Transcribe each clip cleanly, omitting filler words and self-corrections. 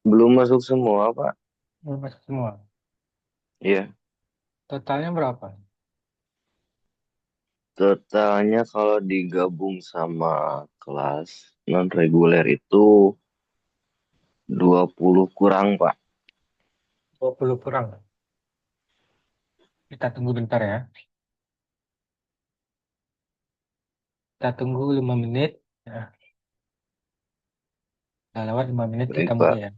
Belum masuk semua, Pak. Belum masuk semua. Iya. Totalnya berapa? Totalnya kalau digabung sama kelas non reguler itu 20 kurang, Pak. 20 kurang. Kita tunggu bentar ya. Kita tunggu 5 menit. Ya, udah lewat 5 menit kita Baik, mulai Pak. ya.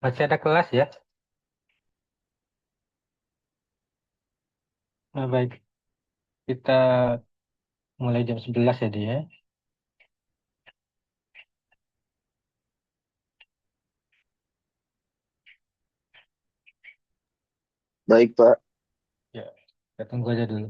Masih ada kelas ya. Nah, baik. Kita mulai jam 11 ya dia. Baik, Pak. Ya, kita tunggu aja dulu.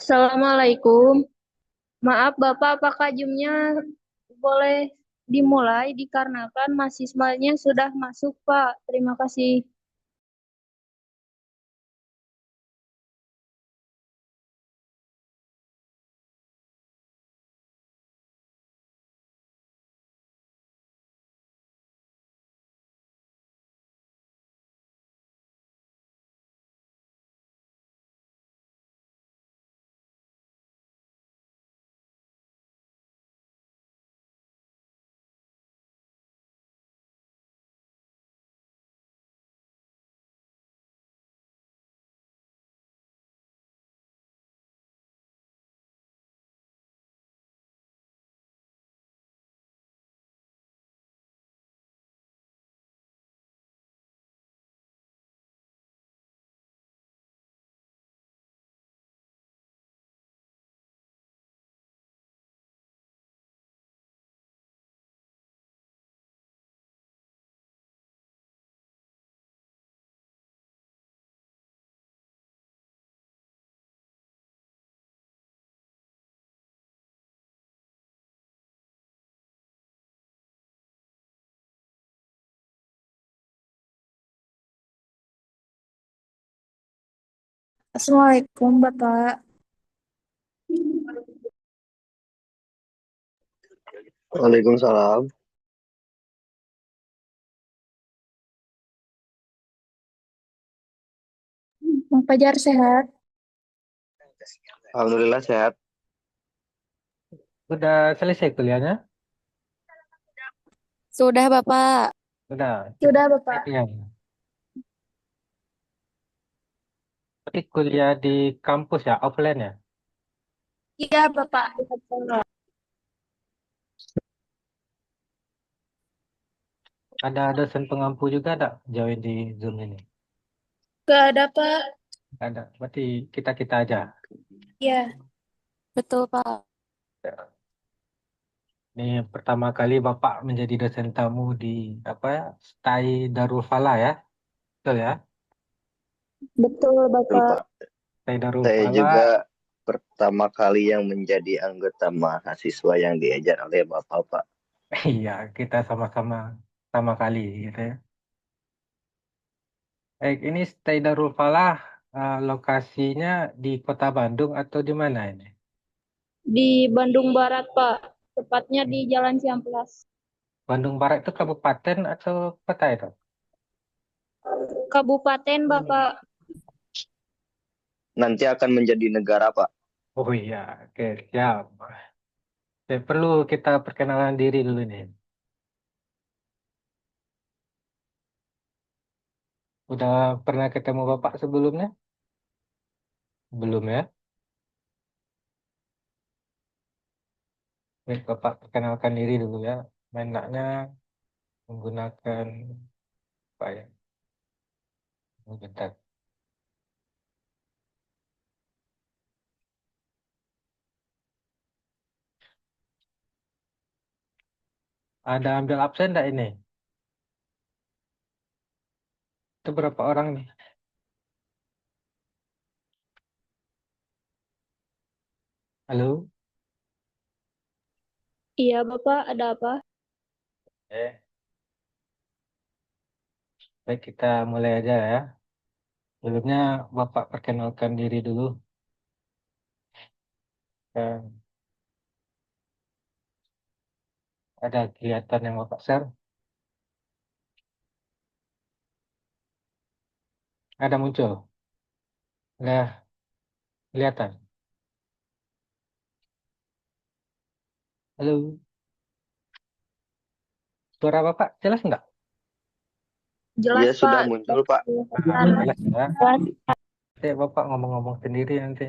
Assalamualaikum. Maaf Bapak, apakah jamnya boleh dimulai dikarenakan mahasiswanya sudah masuk, Pak. Terima kasih. Assalamualaikum Bapak. Waalaikumsalam. Bang Fajar sehat? Alhamdulillah sehat. Udah selesai kuliahnya? Sudah Bapak. Udah. Sudah Baik Bapak. ya. Tapi kuliah di kampus ya, offline ya? Iya Bapak. Ada dosen pengampu juga ada join di Zoom ini? Gak ada Pak. Nggak ada. Berarti kita-kita aja. Iya. Betul Pak. Ya. Ini pertama kali Bapak menjadi dosen tamu di apa ya? STAI Darul Falah ya? Betul ya? Betul Betul, Bapak. Pak. STAI Darul Saya Falah. juga pertama kali yang menjadi anggota mahasiswa yang diajar oleh Bapak, Pak. Iya, kita sama-sama sama kali gitu ya. Baik, ini Stay Darul Falah lokasinya di Kota Bandung atau di mana ini? Di Bandung Barat, Pak. Tepatnya di Jalan Ciamplas. Bandung Barat itu kabupaten atau kota itu? Kabupaten, Bapak. Nanti akan menjadi negara, Pak. Oh iya, oke, siap. Perlu kita perkenalan diri dulu nih. Udah pernah ketemu Bapak sebelumnya? Belum ya? Baik, Bapak perkenalkan diri dulu ya. Enaknya menggunakan apa ya? Bentar. Ada ambil absen enggak ini? Itu berapa orang nih? Halo? Iya, Bapak. Ada apa? Eh, baik kita mulai aja ya. Sebelumnya Bapak perkenalkan diri dulu. Dan ada kegiatan yang Bapak share. Ada muncul. Udah kelihatan. Halo. Suara Bapak jelas nggak? Iya, Jelas, sudah Pak. muncul, Pak. Jelas ya. Jelas. Nanti Bapak ngomong-ngomong sendiri nanti.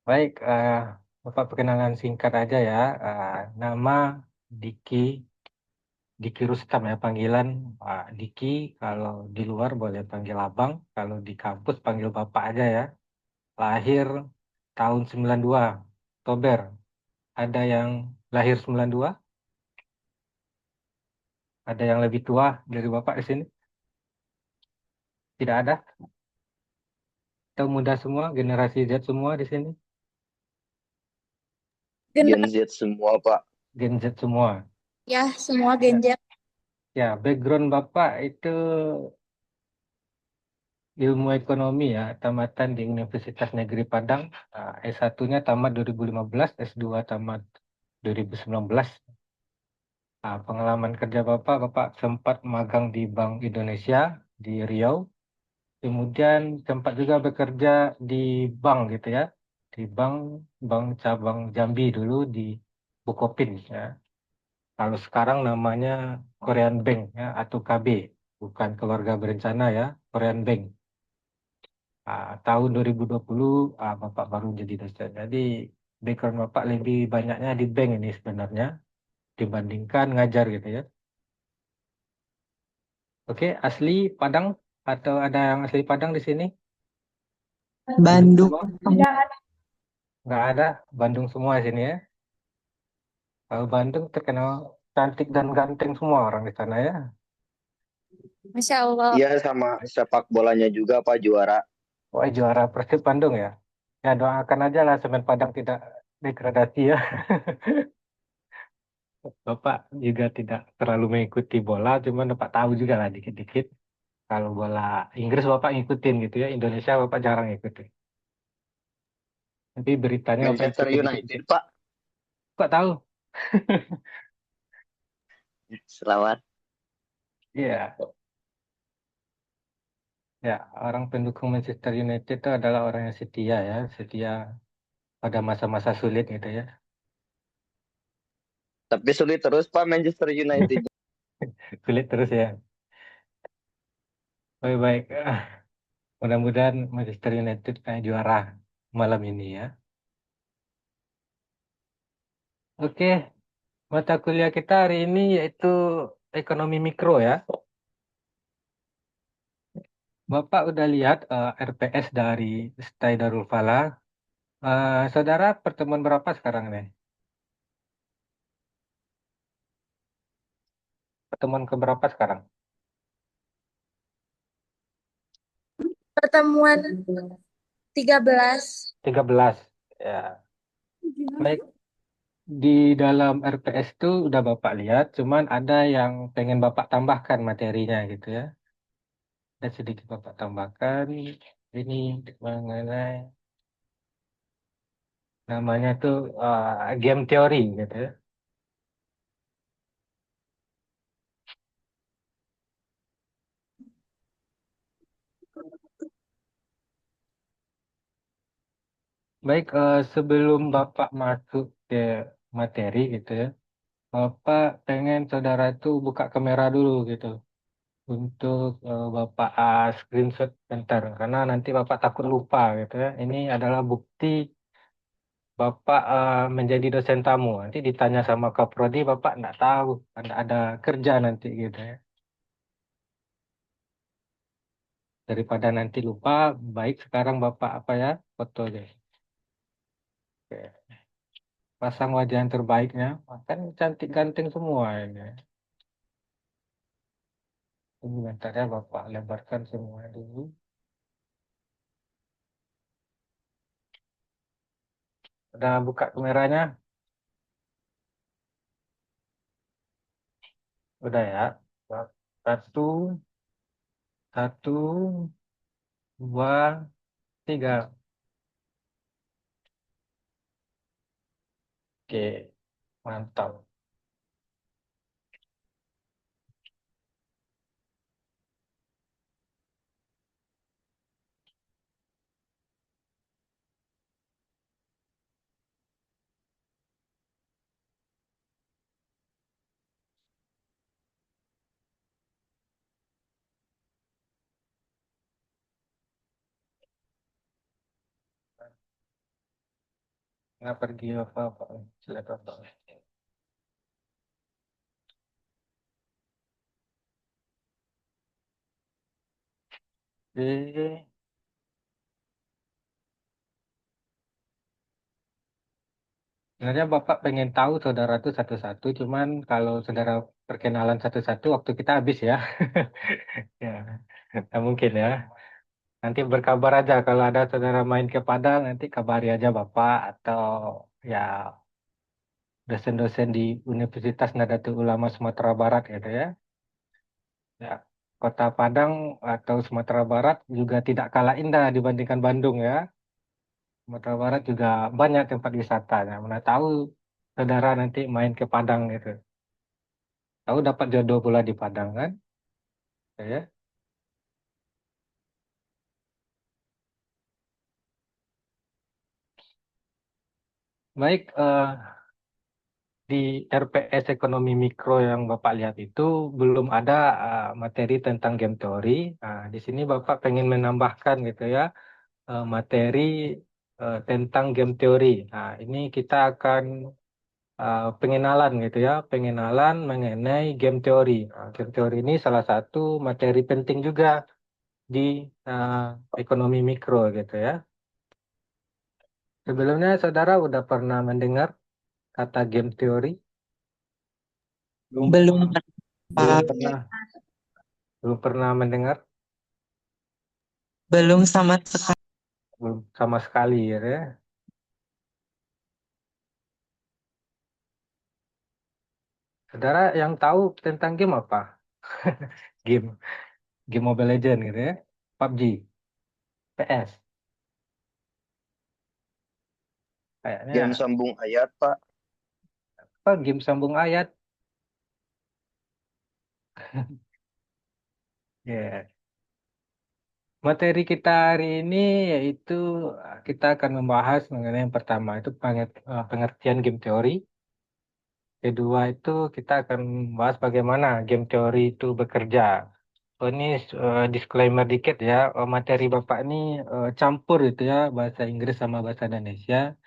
Baik, Bapak perkenalan singkat aja ya. Nama Diki, Diki Rustam ya panggilan Pak Diki. Kalau di luar boleh panggil Abang. Kalau di kampus panggil Bapak aja ya. Lahir tahun 92, Oktober. Ada yang lahir 92? Ada yang lebih tua dari Bapak di sini? Tidak ada? Atau muda semua, generasi Z semua di sini? Gen Z semua, Pak. Gen Z semua. Ya, semua Ya, Gen Z. ya, background Bapak itu ilmu ekonomi ya, tamatan di Universitas Negeri Padang. S1-nya tamat 2015, S2 tamat 2019. Pengalaman kerja Bapak sempat magang di Bank Indonesia di Riau. Kemudian sempat juga bekerja di bank gitu ya, di bank cabang Jambi dulu di Bukopin ya. Kalau sekarang namanya Korean Bank ya atau KB, bukan keluarga berencana ya, Korean Bank. Tahun 2020 Bapak baru jadi dosen. Jadi background Bapak lebih banyaknya di bank ini sebenarnya dibandingkan ngajar gitu ya. Oke, asli Padang atau ada yang asli Padang di sini? Bandung Bandung. semua? Nggak ada, Bandung semua di sini ya. Kalau Bandung terkenal cantik dan ganteng semua orang di sana ya. Masya Allah. Iya, sama sepak bolanya juga, Pak, juara. Wah, juara Persib Bandung ya. Ya doakan aja lah Semen Padang tidak degradasi ya. Bapak juga tidak terlalu mengikuti bola, cuman Bapak tahu juga lah dikit-dikit. Kalau bola Inggris Bapak ngikutin gitu ya, Indonesia Bapak jarang ngikutin. Tapi beritanya Bapak Manchester ikutin dikit-dikit. United, Pak. Kok tahu? Selamat. Iya, ya orang pendukung Manchester United itu adalah orang yang setia ya, setia pada masa-masa sulit gitu ya. Tapi sulit terus, Pak, Manchester United. Sulit terus ya. Baik-baik. Mudah-mudahan Manchester United kayak juara malam ini ya. Oke, mata kuliah kita hari ini yaitu ekonomi mikro ya. Bapak udah lihat RPS dari Stay Darul Falah. Saudara pertemuan berapa sekarang nih? Pertemuan keberapa sekarang? Pertemuan 13. 13. Ya, baik. Di dalam RPS itu udah Bapak lihat, cuman ada yang pengen Bapak tambahkan materinya gitu ya. Dan sedikit Bapak tambahkan ini mengenai namanya tuh game teori gitu ya. Baik, sebelum Bapak masuk ke materi gitu ya, Bapak pengen saudara itu buka kamera dulu gitu untuk Bapak screenshot bentar karena nanti Bapak takut lupa gitu ya. Ini adalah bukti Bapak menjadi dosen tamu. Nanti ditanya sama Kaprodi, Bapak nggak tahu, ada kerja nanti gitu ya. Daripada nanti lupa, baik sekarang Bapak apa ya, foto deh. Oke. Pasang wajah yang terbaiknya, kan cantik ganteng semua ini. Ini bentar ya Bapak lebarkan semua dulu. Udah buka kameranya? Udah ya. Satu, satu, dua, tiga. Oke, mantap. Nggak pergi apa-apa. Silakan Pak. Oke. Sebenarnya Bapak pengen tahu saudara itu satu-satu, cuman kalau saudara perkenalan satu-satu waktu kita habis ya. Ya, nggak mungkin ya. Nanti berkabar aja kalau ada saudara main ke Padang, nanti kabari aja Bapak atau ya dosen-dosen di Universitas Nahdlatul Ulama Sumatera Barat gitu ya. Ya, Kota Padang atau Sumatera Barat juga tidak kalah indah dibandingkan Bandung ya. Sumatera Barat juga banyak tempat wisatanya. Mana tahu saudara nanti main ke Padang gitu. Tahu dapat jodoh pula di Padang kan? Ya. Baik, di RPS Ekonomi Mikro yang Bapak lihat itu belum ada materi tentang game teori. Di sini Bapak pengen menambahkan gitu ya, materi tentang game teori. Nah, ini kita akan pengenalan gitu ya, pengenalan mengenai game teori. Game teori ini salah satu materi penting juga di uh, ekonomi mikro gitu ya. Sebelumnya saudara udah pernah mendengar kata game teori? Belum Belum Pak, pernah, belum pernah mendengar? belum sama sekali. Belum sama sekali gitu ya. Saudara yang tahu tentang game apa? Game, game Mobile Legends gitu ya. PUBG, PS, kayaknya Game sambung ayat, Pak. apa game sambung ayat? Ya. Materi kita hari ini yaitu kita akan membahas mengenai yang pertama itu pengertian game teori. Kedua itu kita akan membahas bagaimana game teori itu bekerja. Oh, ini disclaimer dikit ya, materi Bapak ini campur itu ya, bahasa Inggris sama bahasa Indonesia.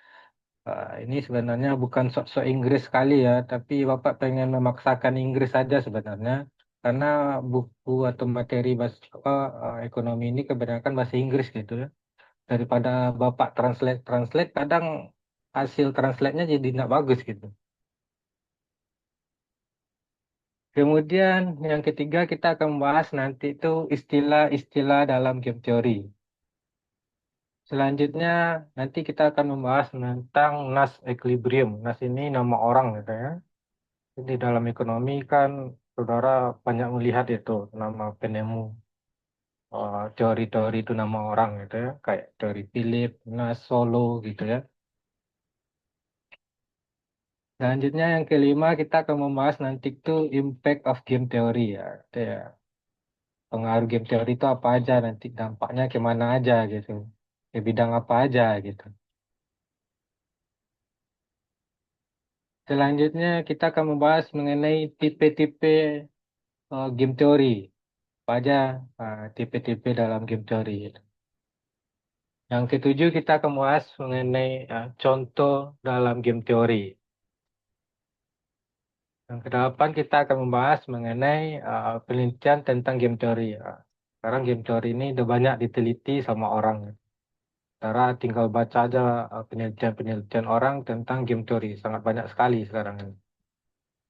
Ini sebenarnya bukan sok-sok Inggris sekali ya, tapi Bapak pengen memaksakan Inggris saja sebenarnya. Karena buku atau materi bahasa ekonomi ini kebanyakan bahasa Inggris gitu ya. Daripada Bapak translate kadang hasil translate-nya jadi tidak bagus gitu. Kemudian yang ketiga kita akan membahas nanti itu istilah-istilah dalam game teori. Selanjutnya nanti kita akan membahas tentang Nash equilibrium. Nash ini nama orang gitu ya. Jadi dalam ekonomi kan saudara banyak melihat itu nama penemu teori-teori itu nama orang gitu ya. Kayak teori Philip, Nash, Solo gitu ya. Selanjutnya yang kelima kita akan membahas nanti itu impact of game theory ya. Itu ya. Pengaruh game teori itu apa aja nanti dampaknya kemana aja gitu. Ke bidang apa aja gitu. Selanjutnya kita akan membahas mengenai tipe-tipe game teori. Apa aja tipe-tipe dalam game teori. Gitu. Yang ketujuh kita akan membahas mengenai contoh dalam game teori. Yang kedelapan kita akan membahas mengenai penelitian tentang game teori. Sekarang game teori ini udah banyak diteliti sama orang. Cara tinggal baca aja penelitian-penelitian orang tentang game teori. Sangat banyak sekali sekarang ini.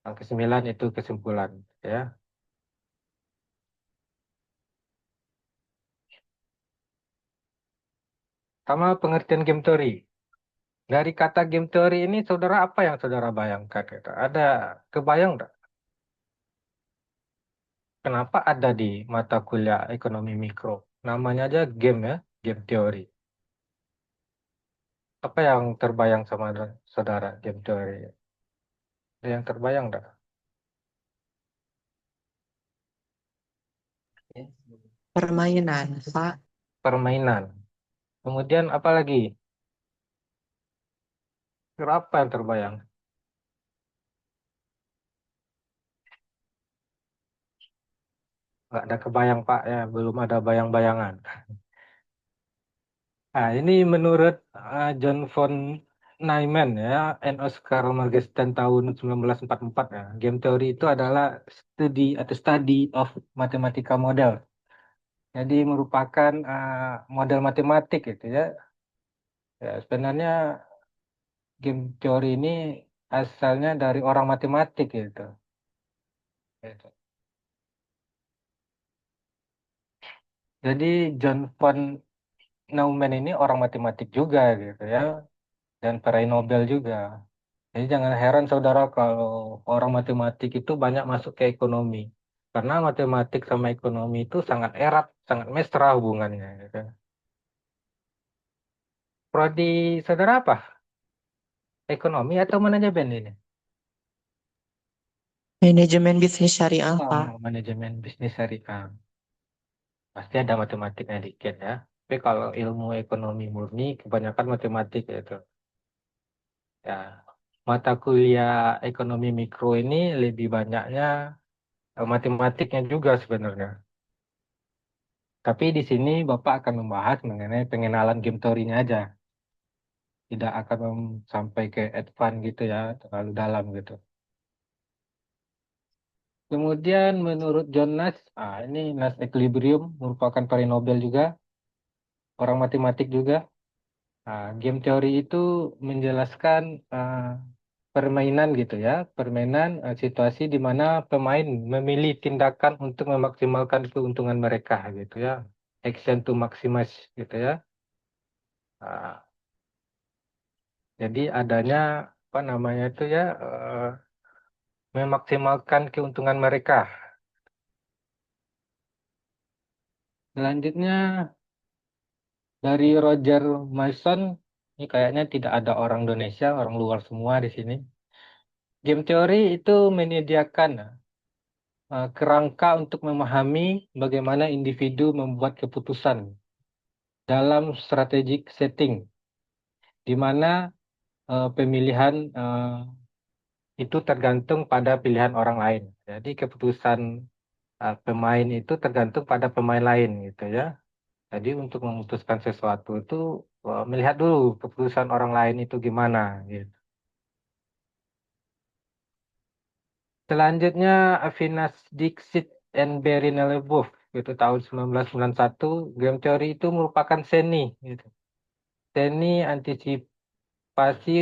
Yang kesembilan itu kesimpulan. Ya. Sama pengertian game teori. Dari kata game teori ini, saudara apa yang saudara bayangkan? Gitu? Ada kebayang nggak? Kenapa ada di mata kuliah ekonomi mikro? Namanya aja game ya, game teori. Apa yang terbayang sama saudara game teori? Ada yang terbayang nggak? Permainan, Pak. Permainan. Kemudian apa lagi? Kira apa yang terbayang? Nggak ada kebayang Pak ya, belum ada bayang-bayangan. Nah, ini menurut John von Neumann ya, and Oscar Morgenstern tahun 1944 ya. Game theory itu adalah studi atau study of mathematical model. Jadi merupakan model matematik gitu ya. Ya, sebenarnya game teori ini asalnya dari orang matematik gitu. Gitu. Jadi John von Neumann ini orang matematik juga gitu ya, dan peraih Nobel juga. Jadi jangan heran saudara kalau orang matematik itu banyak masuk ke ekonomi. Karena matematik sama ekonomi itu sangat erat, sangat mesra hubungannya. Gitu. Prodi saudara apa? Ekonomi atau manajemen ini? Manajemen bisnis syariah, Pak. Manajemen bisnis syariah. Pasti ada matematiknya dikit ya. Tapi kalau ilmu ekonomi murni, kebanyakan matematik gitu. Ya, mata kuliah ekonomi mikro ini lebih banyaknya matematiknya juga sebenarnya. Tapi di sini Bapak akan membahas mengenai pengenalan game teorinya aja. Tidak akan sampai ke advance gitu ya, terlalu dalam gitu. Kemudian menurut John Nash, ini Nash Equilibrium merupakan peraih Nobel juga, orang matematik juga. Game teori itu menjelaskan permainan gitu ya, permainan situasi di mana pemain memilih tindakan untuk memaksimalkan keuntungan mereka gitu ya, action to maximize gitu ya. Ah, jadi adanya apa namanya itu ya, memaksimalkan keuntungan mereka. Selanjutnya dari Roger Mason, ini kayaknya tidak ada orang Indonesia, orang luar semua di sini. Game teori itu menyediakan kerangka untuk memahami bagaimana individu membuat keputusan dalam strategic setting, di mana pemilihan itu tergantung pada pilihan orang lain. Jadi keputusan pemain itu tergantung pada pemain lain gitu ya. Jadi untuk memutuskan sesuatu itu melihat dulu keputusan orang lain itu gimana gitu. Selanjutnya Avinas Dixit and Barry Nelebuff gitu tahun 1991, game teori itu merupakan seni gitu. Seni antisipasi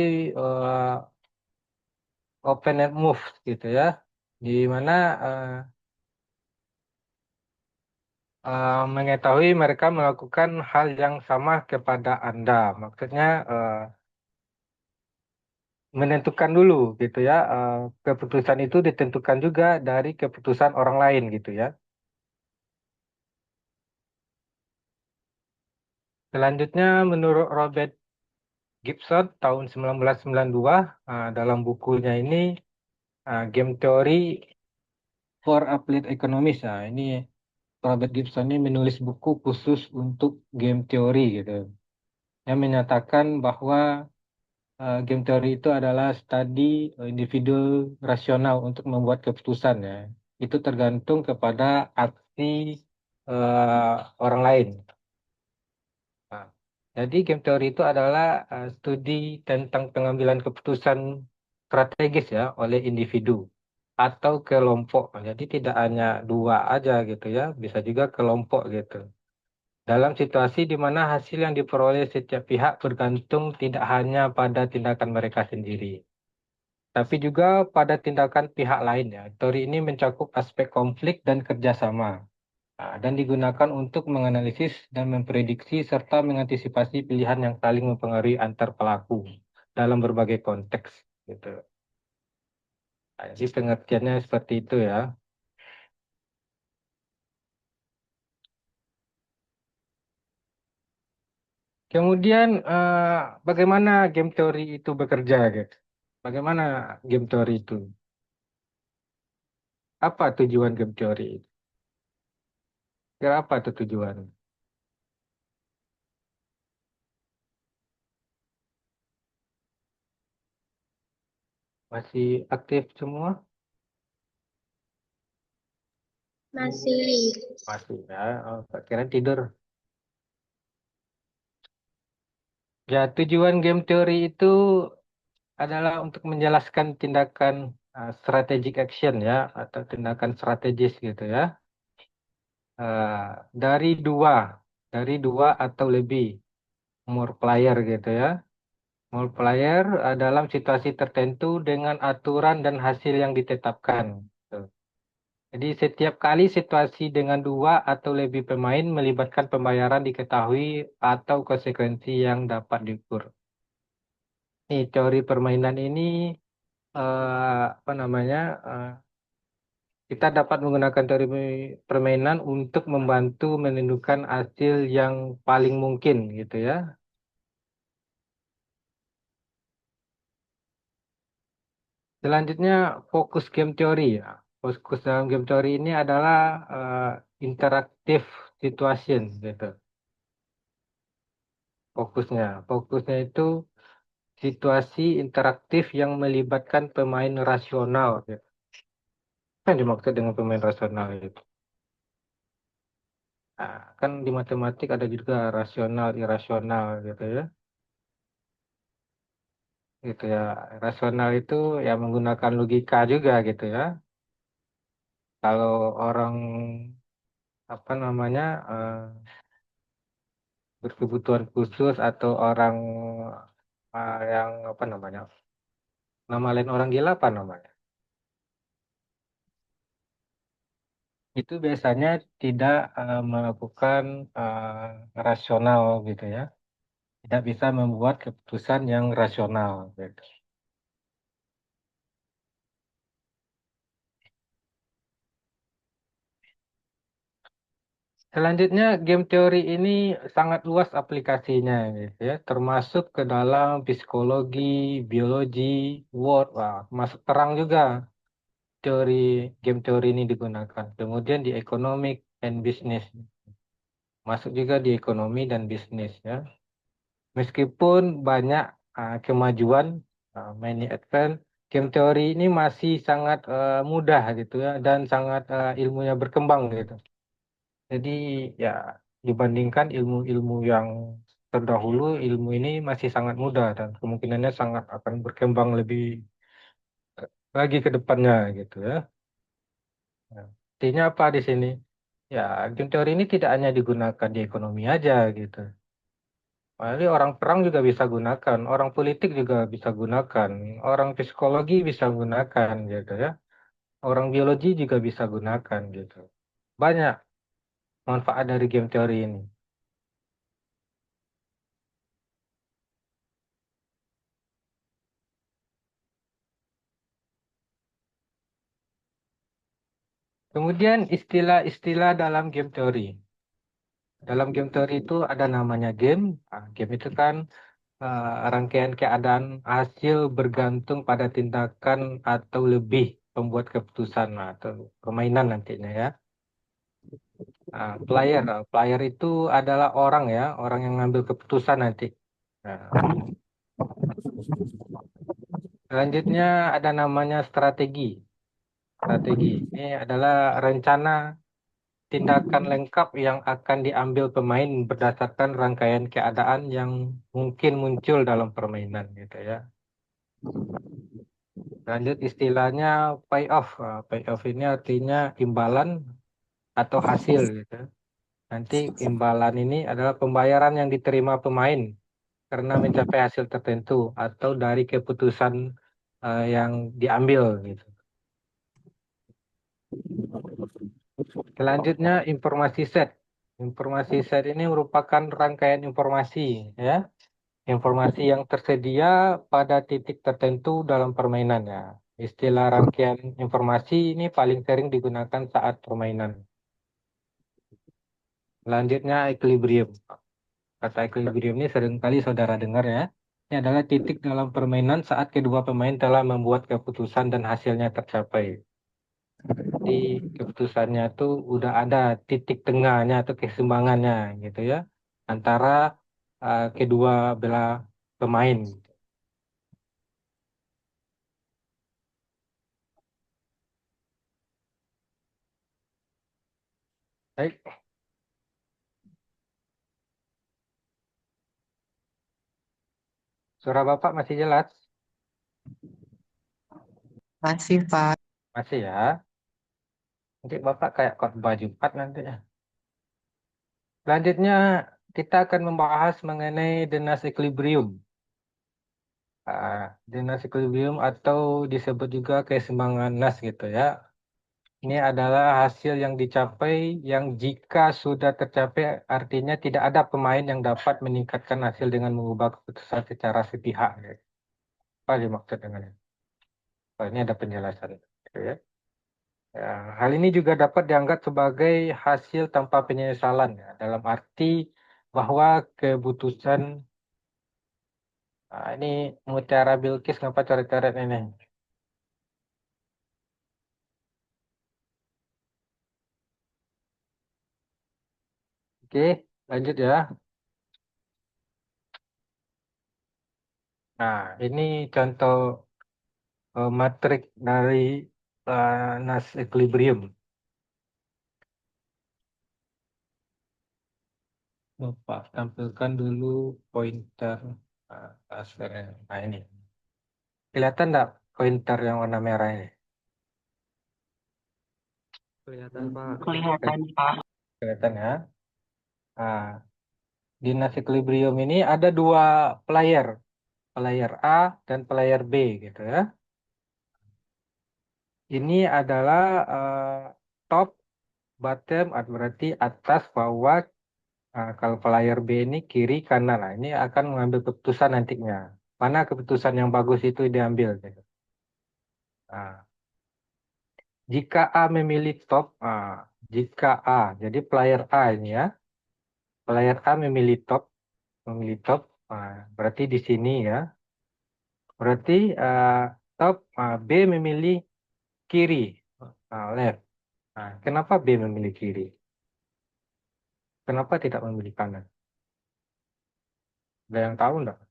open end move gitu ya. Di mana mengetahui mereka melakukan hal yang sama kepada Anda. Maksudnya menentukan dulu gitu ya. Keputusan itu ditentukan juga dari keputusan orang lain gitu ya. Selanjutnya menurut Robert Gibson tahun 1992 dalam bukunya ini Game Theory for Applied Economics. Ini Robert Gibson ini menulis buku khusus untuk game teori gitu. Yang menyatakan bahwa game teori itu adalah studi individu rasional untuk membuat keputusan ya. Itu tergantung kepada aksi orang lain. Nah, jadi game teori itu adalah studi tentang pengambilan keputusan strategis ya oleh individu atau kelompok. Jadi tidak hanya dua aja gitu ya, bisa juga kelompok gitu. Dalam situasi di mana hasil yang diperoleh setiap pihak bergantung tidak hanya pada tindakan mereka sendiri, tapi juga pada tindakan pihak lain ya. Teori ini mencakup aspek konflik dan kerjasama, dan digunakan untuk menganalisis dan memprediksi serta mengantisipasi pilihan yang saling mempengaruhi antar pelaku dalam berbagai konteks. Gitu. Jadi pengertiannya seperti itu ya. Kemudian bagaimana game teori itu bekerja gitu? Bagaimana game teori itu? Apa tujuan game teori itu? Kira apa itu tujuan? Masih aktif semua? Masih. Masih ya. Oh, kira tidur. Ya, tujuan game teori itu adalah untuk menjelaskan tindakan strategic action ya, atau tindakan strategis gitu ya. Dari dua atau lebih more player gitu ya. Multiplier dalam situasi tertentu dengan aturan dan hasil yang ditetapkan. Tuh. Jadi setiap kali situasi dengan dua atau lebih pemain melibatkan pembayaran diketahui atau konsekuensi yang dapat diukur. Nih, teori permainan ini apa namanya? Kita dapat menggunakan teori permainan untuk membantu menentukan hasil yang paling mungkin gitu ya. Selanjutnya fokus game teori ya. Fokus dalam game teori ini adalah interactive situation gitu. Fokusnya itu situasi interaktif yang melibatkan pemain rasional gitu. Apa yang dimaksud dengan pemain rasional itu? Nah, kan di matematik ada juga rasional, irasional gitu ya. Gitu ya. Rasional itu ya menggunakan logika juga gitu ya. Kalau orang apa namanya berkebutuhan khusus atau orang yang apa namanya nama lain orang gila apa namanya itu biasanya tidak melakukan rasional gitu ya, tidak bisa membuat keputusan yang rasional gitu. Selanjutnya game teori ini sangat luas aplikasinya gitu ya, termasuk ke dalam psikologi, biologi, word, wah, masuk terang juga teori game teori ini digunakan. Kemudian di economic and business, masuk juga di ekonomi dan bisnis ya. Meskipun banyak kemajuan, many advance, game teori ini masih sangat mudah gitu ya dan sangat ilmunya berkembang gitu. Jadi ya dibandingkan ilmu-ilmu yang terdahulu, ilmu ini masih sangat mudah dan kemungkinannya sangat akan berkembang lebih lagi ke depannya gitu ya. Nah, artinya apa di sini? Ya, game teori ini tidak hanya digunakan di ekonomi aja gitu. Jadi orang perang juga bisa gunakan, orang politik juga bisa gunakan, orang psikologi bisa gunakan gitu ya. Orang biologi juga bisa gunakan gitu. Banyak manfaat dari game teori ini. Kemudian istilah-istilah dalam game teori. Dalam game teori itu ada namanya game. Game itu kan rangkaian keadaan hasil bergantung pada tindakan atau lebih pembuat keputusan atau permainan nantinya ya. Player itu adalah orang ya, orang yang ngambil keputusan nanti. Nah, selanjutnya ada namanya strategi. Strategi ini adalah rencana tindakan lengkap yang akan diambil pemain berdasarkan rangkaian keadaan yang mungkin muncul dalam permainan gitu ya. Lanjut istilahnya payoff. Payoff ini artinya imbalan atau hasil gitu. Nanti imbalan ini adalah pembayaran yang diterima pemain karena mencapai hasil tertentu atau dari keputusan yang diambil gitu. Selanjutnya informasi set. Informasi set ini merupakan rangkaian informasi ya, informasi yang tersedia pada titik tertentu dalam permainan ya. Istilah rangkaian informasi ini paling sering digunakan saat permainan. Selanjutnya equilibrium. Kata equilibrium ini seringkali saudara dengar ya. Ini adalah titik dalam permainan saat kedua pemain telah membuat keputusan dan hasilnya tercapai. Jadi keputusannya tuh udah ada titik tengahnya atau keseimbangannya gitu ya antara kedua belah pemain. Baik, suara Bapak masih jelas? Masih, Pak. Masih ya. Nanti Bapak kayak khotbah Jumat nanti ya. Selanjutnya kita akan membahas mengenai the Nash equilibrium. Dinas equilibrium atau disebut juga keseimbangan Nash gitu ya. Ini adalah hasil yang dicapai yang jika sudah tercapai artinya tidak ada pemain yang dapat meningkatkan hasil dengan mengubah keputusan secara sepihak. Gitu. Apa dimaksud dengan ini? Oh, ini ada penjelasan. Gitu ya. Ya, hal ini juga dapat dianggap sebagai hasil tanpa penyesalan ya, dalam arti bahwa keputusan ini Mutiara Bilqis ngapa coret-coret ini? Oke, lanjut ya. Nah, ini contoh matrik dari Nash equilibrium. Bapak tampilkan dulu pointer lasernya. Nah, ini. Kelihatan nggak pointer yang warna merah ini? Kelihatan, Pak. Kelihatan, Pak. Kelihatan ya. Nah, di Nash equilibrium ini ada dua player. Player A dan player B gitu ya. Ini adalah top, bottom, berarti atas, bawah. Kalau player B ini kiri, kanan. Nah, ini akan mengambil keputusan nantinya. Mana keputusan yang bagus itu diambil. Gitu. Nah, jika A memilih top, jika A, jadi player A ini ya, player A memilih top, berarti di sini ya, berarti top B memilih kiri, left. Nah, kenapa B memilih kiri? Kenapa tidak memilih kanan? Ada yang tahu enggak?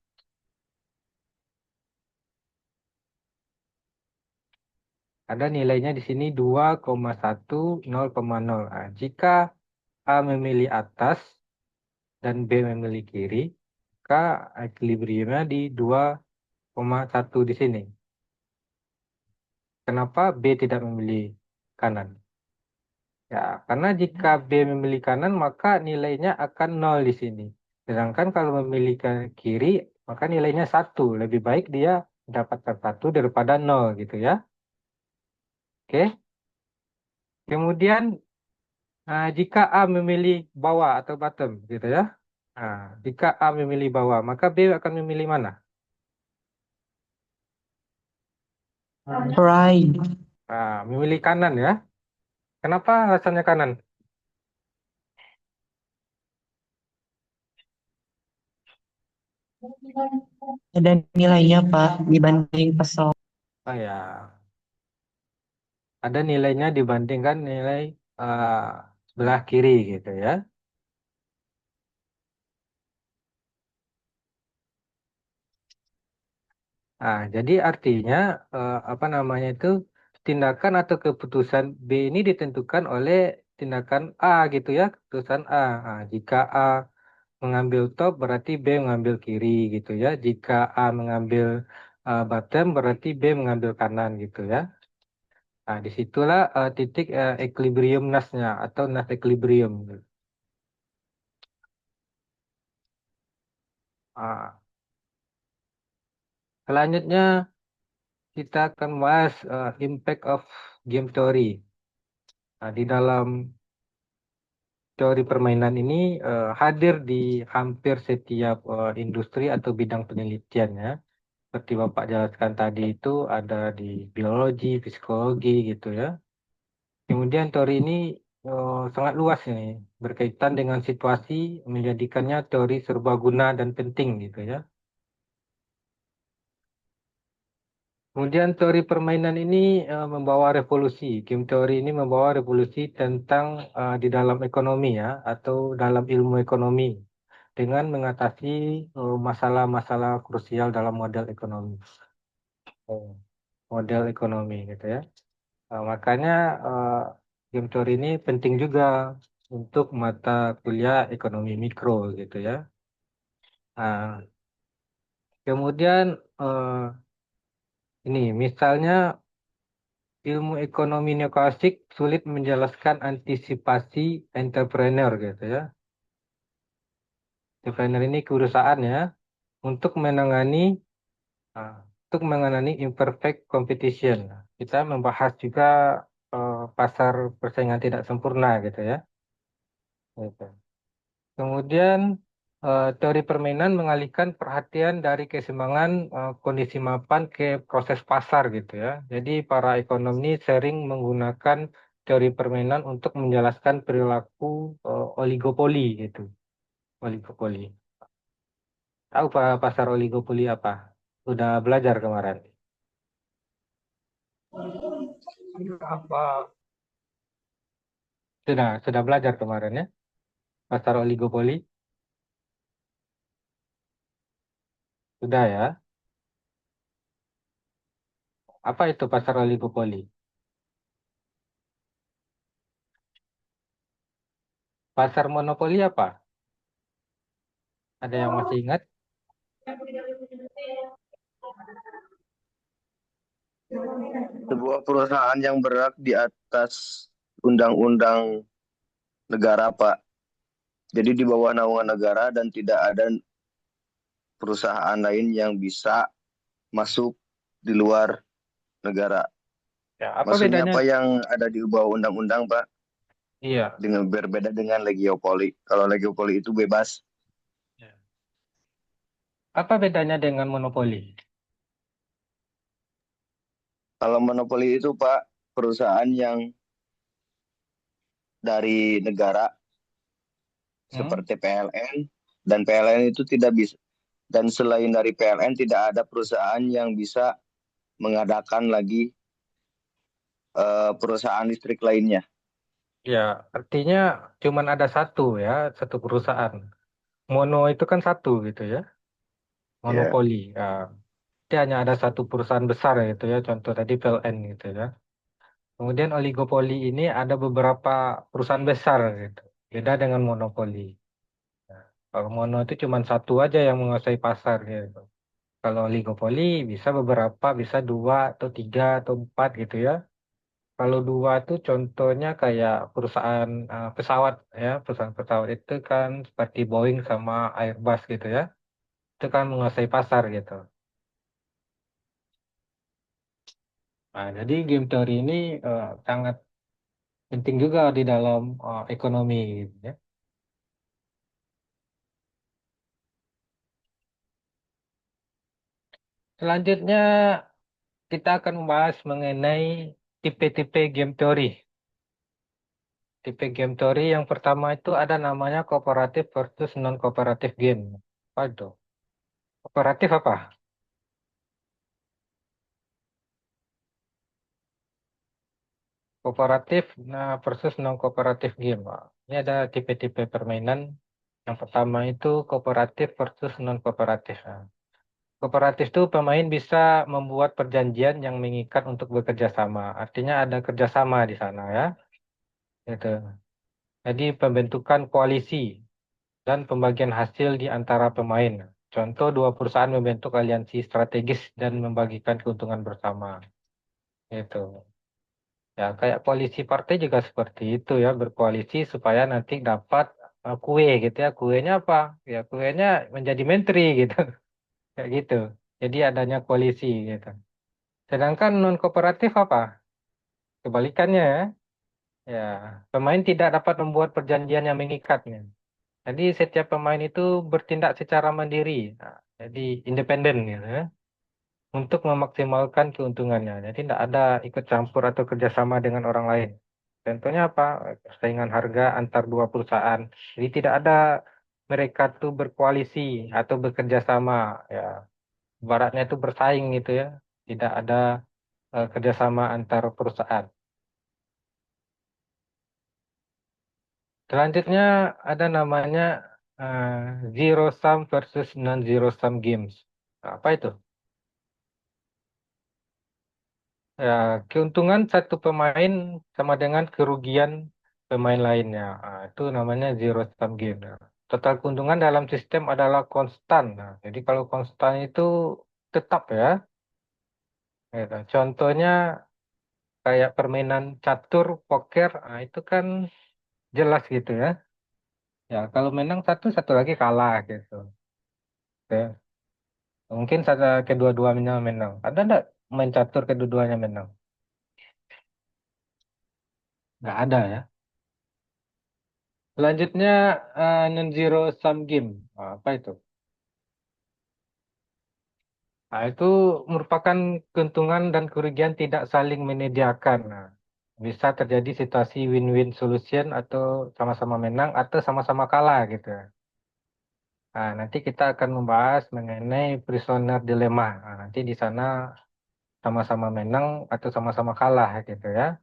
Ada nilainya di sini 2,1, 0,0. Nah, jika A memilih atas dan B memilih kiri, maka equilibriumnya di 2,1 di sini. Kenapa B tidak memilih kanan? Ya, karena jika B memilih kanan, maka nilainya akan 0 di sini. Sedangkan kalau memilih ke kiri, maka nilainya 1. Lebih baik dia mendapatkan 1 daripada 0 gitu ya. Oke. Kemudian jika A memilih bawah atau bottom gitu ya. Jika A memilih bawah, maka B akan memilih mana? Right. Memilih kanan ya. Kenapa alasannya kanan? Ada nilainya, Pak, dibanding pesawat. Oh ya, ada nilainya dibandingkan nilai uh, sebelah kiri gitu ya. Jadi artinya apa namanya itu tindakan atau keputusan B ini ditentukan oleh tindakan A gitu ya, keputusan A. Jika A mengambil top berarti B mengambil kiri gitu ya. Jika A mengambil bottom berarti B mengambil kanan gitu ya. Disitulah titik equilibrium Nash-nya atau Nash equilibrium. Ah, Selanjutnya kita akan bahas impact of game theory. Di dalam teori permainan ini hadir di hampir setiap industri atau bidang penelitian ya. Seperti Bapak jelaskan tadi itu ada di biologi, psikologi gitu ya. Kemudian teori ini sangat luas ini, berkaitan dengan situasi menjadikannya teori serbaguna dan penting gitu ya. Kemudian teori permainan ini membawa revolusi. Game teori ini membawa revolusi tentang di dalam ekonomi ya, atau dalam ilmu ekonomi dengan mengatasi masalah-masalah krusial dalam model ekonomi. Model ekonomi gitu ya. Makanya game teori ini penting juga untuk mata kuliah ekonomi mikro gitu ya. Nah, kemudian ini misalnya ilmu ekonomi neoklasik sulit menjelaskan antisipasi entrepreneur gitu ya. Entrepreneur ini perusahaan ya untuk menangani Untuk mengenai imperfect competition, kita membahas juga pasar persaingan tidak sempurna gitu ya. Gitu. Kemudian teori permainan mengalihkan perhatian dari keseimbangan kondisi mapan ke proses pasar gitu ya. Jadi para ekonom ini sering menggunakan teori permainan untuk menjelaskan perilaku oligopoli gitu. Oligopoli. Tahu Pak pasar oligopoli apa? Sudah belajar kemarin. Apa? Sudah belajar kemarin ya, pasar oligopoli? Sudah ya. Apa itu pasar oligopoli? Pasar monopoli apa? Ada yang masih ingat? Sebuah perusahaan yang bergerak di atas undang-undang negara, Pak. Jadi di bawah naungan negara dan tidak ada perusahaan lain yang bisa masuk di luar negara. Ya, apa Maksudnya bedanya? apa yang ada di bawah undang-undang, Pak? Iya. Dengan berbeda dengan Legiopoli. Kalau Legiopoli itu bebas. Ya. Apa bedanya dengan monopoli? Kalau monopoli itu, Pak, perusahaan yang dari negara Hmm? seperti PLN, dan PLN itu tidak bisa, dan selain dari PLN tidak ada perusahaan yang bisa mengadakan lagi perusahaan listrik lainnya. Ya, artinya cuman ada satu ya, satu perusahaan. Mono itu kan satu gitu ya, Ya, monopoli. Ya, dia hanya ada satu perusahaan besar gitu ya, contoh tadi PLN gitu ya. Kemudian oligopoli ini ada beberapa perusahaan besar gitu. Beda dengan monopoli. Nah, kalau mono itu cuma satu aja yang menguasai pasar gitu. Kalau oligopoli bisa beberapa, bisa dua atau tiga atau empat gitu ya. Kalau dua itu contohnya kayak perusahaan pesawat ya, perusahaan pesawat itu kan seperti Boeing sama Airbus gitu ya. Itu kan menguasai pasar gitu. Nah, jadi game teori ini sangat penting juga di dalam ekonomi gitu ya. Selanjutnya kita akan membahas mengenai tipe-tipe game teori. Tipe game teori yang pertama itu ada namanya kooperatif versus non-kooperatif game. Apa itu? Kooperatif apa? Kooperatif versus non-kooperatif game. Nah, ini ada tipe-tipe permainan. Yang pertama itu kooperatif versus non-kooperatif. Nah, kooperatif itu pemain bisa membuat perjanjian yang mengikat untuk bekerja sama. Artinya ada kerjasama di sana ya. Gitu. Jadi pembentukan koalisi dan pembagian hasil di antara pemain. Contoh dua perusahaan membentuk aliansi strategis dan membagikan keuntungan bersama. Itu. Ya, kayak koalisi partai juga seperti itu ya, berkoalisi supaya nanti dapat kue gitu ya. Kuenya apa? Ya, kuenya menjadi menteri gitu. Kayak gitu. Jadi adanya koalisi gitu. Sedangkan non kooperatif apa? Kebalikannya ya. Ya, pemain tidak dapat membuat perjanjian yang mengikatnya. Jadi setiap pemain itu bertindak secara mandiri, nah, jadi independen gitu ya, untuk memaksimalkan keuntungannya. Jadi tidak ada ikut campur atau kerjasama dengan orang lain. Contohnya apa? Persaingan harga antar dua perusahaan. Jadi tidak ada mereka tuh berkoalisi atau bekerja sama. Ya, baratnya itu bersaing gitu ya. Tidak ada kerjasama antar perusahaan. Selanjutnya ada namanya eh, zero sum versus non zero sum games. Nah, apa itu? Ya, keuntungan satu pemain sama dengan kerugian pemain lainnya. Nah, itu namanya zero sum game. Nah, total keuntungan dalam sistem adalah konstan. Nah, jadi kalau konstan itu tetap ya. Gitu. Contohnya kayak permainan catur, poker, nah, itu kan jelas gitu ya. Ya, kalau menang satu, satu lagi kalah gitu. Ya. Mungkin kedua-duanya menang. Ada nggak main catur kedua-duanya menang? Nggak ada ya. Selanjutnya non-zero sum game. Apa itu? Nah, itu merupakan keuntungan dan kerugian tidak saling menyediakan. Nah, bisa terjadi situasi win-win solution atau sama-sama menang atau sama-sama kalah gitu. Nah, nanti kita akan membahas mengenai prisoner dilemma. Nah, nanti di sana sama-sama menang atau sama-sama kalah gitu ya.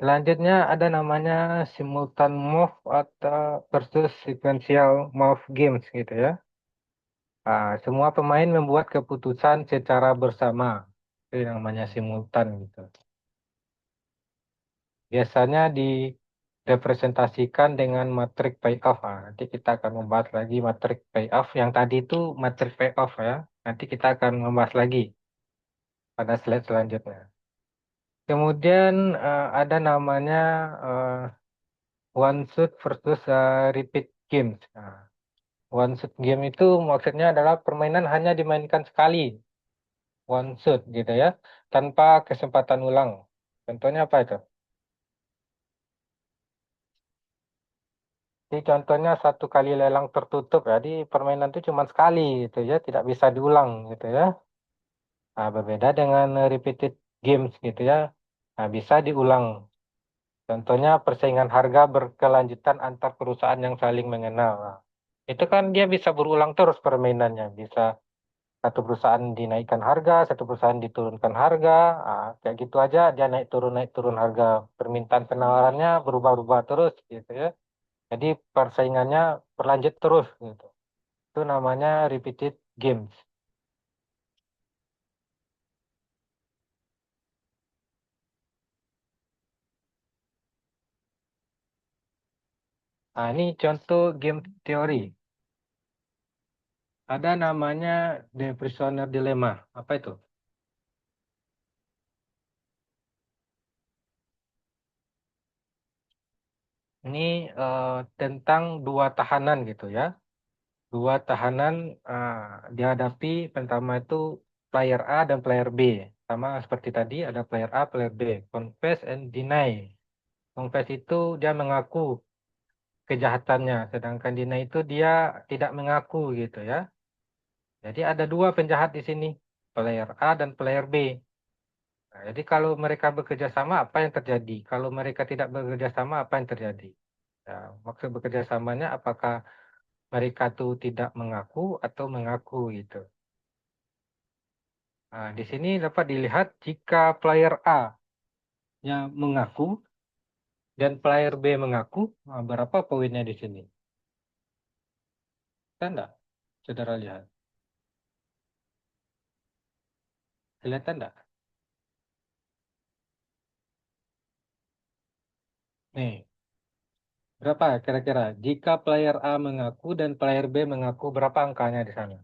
Selanjutnya ada namanya simultan move atau versus sequential move games gitu ya. Semua pemain membuat keputusan secara bersama. Itu yang namanya simultan gitu. Biasanya direpresentasikan dengan matrik payoff. Nanti kita akan membahas lagi matrik payoff. Yang tadi itu matrik payoff ya. Nanti kita akan membahas lagi pada slide selanjutnya. Kemudian ada namanya one shot versus repeat games. One shot game itu maksudnya adalah permainan hanya dimainkan sekali, one shot gitu ya, tanpa kesempatan ulang. Contohnya apa itu? Jadi contohnya satu kali lelang tertutup, jadi permainan itu cuma sekali gitu ya, tidak bisa diulang gitu ya. Berbeda dengan repeated games gitu ya, bisa diulang. Contohnya persaingan harga berkelanjutan antar perusahaan yang saling mengenal. Itu kan dia bisa berulang terus permainannya, bisa satu perusahaan dinaikkan harga, satu perusahaan diturunkan harga, kayak gitu aja dia naik turun harga, permintaan penawarannya berubah-ubah terus gitu ya. Jadi persaingannya berlanjut terus gitu. Itu namanya repeated games. Ini contoh game teori. Ada namanya The Prisoner Dilemma. Apa itu? Ini tentang dua tahanan gitu ya. Dua tahanan uh, dihadapi pertama itu player A dan player B. Sama seperti tadi ada player A, player B. Confess and deny. Confess itu dia mengaku kejahatannya, sedangkan deny itu dia tidak mengaku gitu ya. Jadi ada dua penjahat di sini, player A dan player B. Nah, jadi kalau mereka bekerja sama, apa yang terjadi? Kalau mereka tidak bekerja sama, apa yang terjadi? Nah, maksud bekerja samanya apakah mereka tuh tidak mengaku atau mengaku gitu. Di sini dapat dilihat jika player A yang mengaku dan player B mengaku, berapa poinnya di sini? Kan enggak? Saudara lihat. Kelihatan enggak? Nih, berapa kira-kira? Jika player A mengaku dan player B mengaku, berapa angkanya di sana?